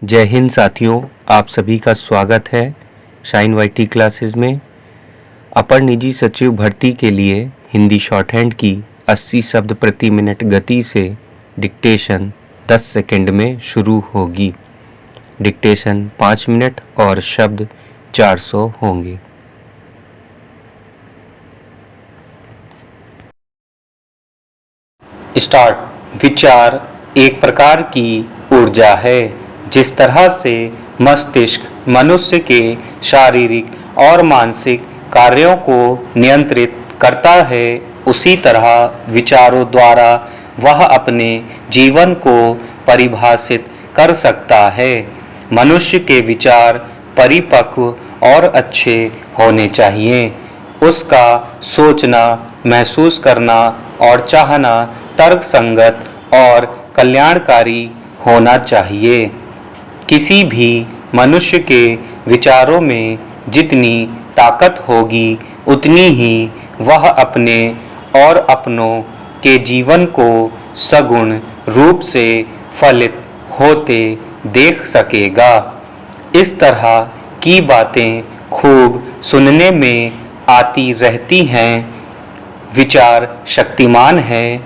जय हिंद साथियों, आप सभी का स्वागत है शाइन वाईटी क्लासेस में। अपर निजी सचिव भर्ती के लिए हिंदी शॉर्ट हैंड की 80 शब्द प्रति मिनट गति से डिक्टेशन 10 सेकंड में शुरू होगी। डिक्टेशन 5 मिनट और शब्द 400 होंगे। स्टार्ट। विचार एक प्रकार की ऊर्जा है। जिस तरह से मस्तिष्क मनुष्य के शारीरिक और मानसिक कार्यों को नियंत्रित करता है, उसी तरह विचारों द्वारा वह अपने जीवन को परिभाषित कर सकता है। मनुष्य के विचार परिपक्व और अच्छे होने चाहिए। उसका सोचना, महसूस करना और चाहना तर्कसंगत और कल्याणकारी होना चाहिए। किसी भी मनुष्य के विचारों में जितनी ताकत होगी, उतनी ही वह अपने और अपनों के जीवन को सगुण रूप से फलित होते देख सकेगा। इस तरह की बातें खूब सुनने में आती रहती हैं। विचार शक्तिमान है।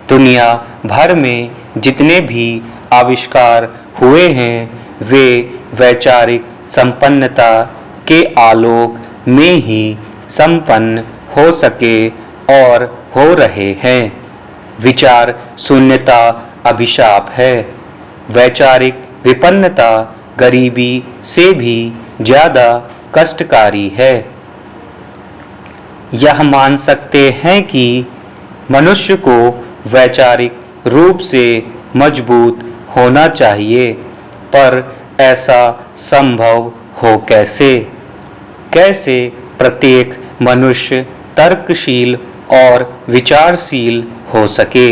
दुनिया भर में जितने भी आविष्कार हुए हैं, वे वैचारिक संपन्नता के आलोक में ही संपन्न हो सके और हो रहे हैं। विचार शून्यता अभिशाप है। वैचारिक विपन्नता गरीबी से भी ज्यादा कष्टकारी है। यह मान सकते हैं कि मनुष्य को वैचारिक रूप से मजबूत होना चाहिए, पर ऐसा संभव हो कैसे? कैसे प्रत्येक मनुष्य तर्कशील और विचारशील हो सके,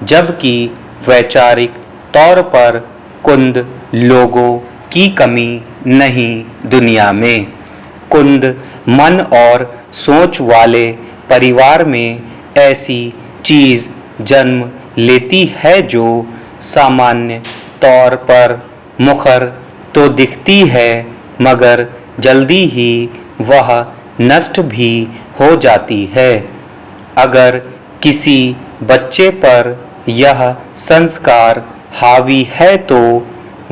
जबकि वैचारिक तौर पर कुंद लोगों की कमी नहीं दुनिया में। कुंद मन और सोच वाले परिवार में ऐसी चीज जन्म लेती है जो सामान्य तौर पर मुखर तो दिखती है, मगर जल्दी ही वह नष्ट भी हो जाती है। अगर किसी बच्चे पर यह संस्कार हावी है तो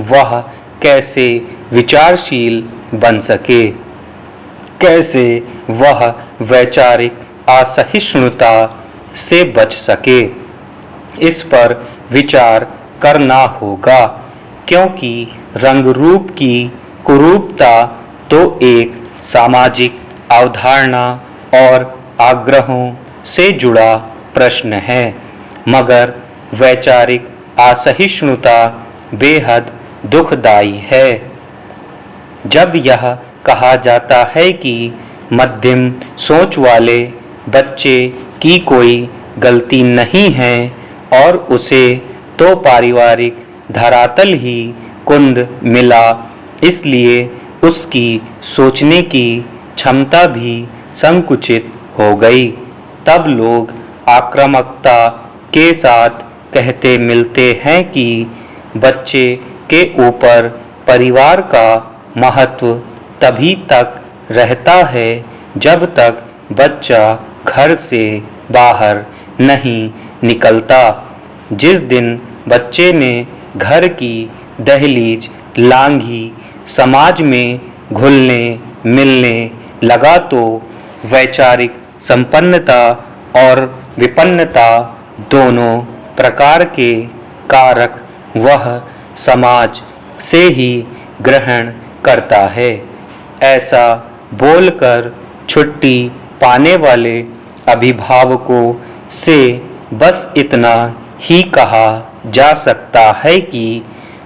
वह कैसे विचारशील बन सके? कैसे वह वैचारिक असहिष्णुता से बच सके? इस पर विचार करना होगा, क्योंकि रंग रूप की कुरूपता तो एक सामाजिक अवधारणा और आग्रहों से जुड़ा प्रश्न है, मगर वैचारिक असहिष्णुता बेहद दुखदायी है। जब यह कहा जाता है कि मध्यम सोच वाले बच्चे की कोई गलती नहीं है और उसे तो पारिवारिक धरातल ही कुंद मिला, इसलिए उसकी सोचने की क्षमता भी संकुचित हो गई, तब लोग आक्रामकता के साथ कहते मिलते हैं कि बच्चे के ऊपर परिवार का महत्व तभी तक रहता है जब तक बच्चा घर से बाहर नहीं निकलता। जिस दिन बच्चे ने घर की दहलीज लांघी, समाज में घुलने मिलने लगा, तो वैचारिक संपन्नता और विपन्नता दोनों प्रकार के कारक वह समाज से ही ग्रहण करता है। ऐसा बोलकर छुट्टी पाने वाले अभिभावकों से बस इतना ही कहा जा सकता है कि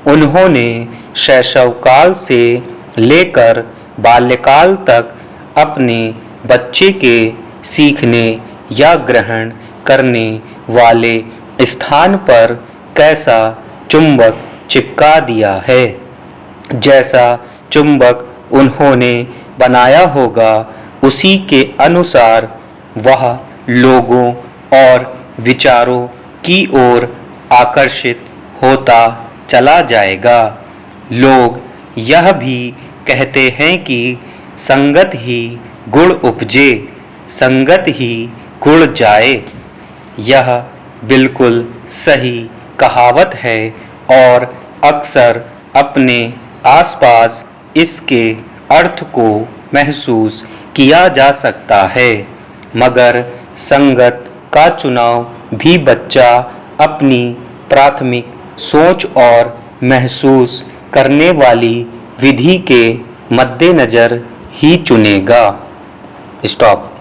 उन्होंने शैशव काल से लेकर बाल्यकाल तक अपने बच्चे के सीखने या ग्रहण करने वाले स्थान पर कैसा चुंबक चिपका दिया है। जैसा चुंबक उन्होंने बनाया होगा, उसी के अनुसार वह लोगों और विचारों की ओर आकर्षित होता चला जाएगा। लोग यह भी कहते हैं कि संगत ही गुण उपजे, संगत ही गुण जाए। यह बिल्कुल सही कहावत है और अक्सर अपने आसपास इसके अर्थ को महसूस किया जा सकता है, मगर संगत का चुनाव भी बच्चा अपनी प्राथमिक सोच और महसूस करने वाली विधि के मद्देनजर ही चुनेगा। स्टॉप।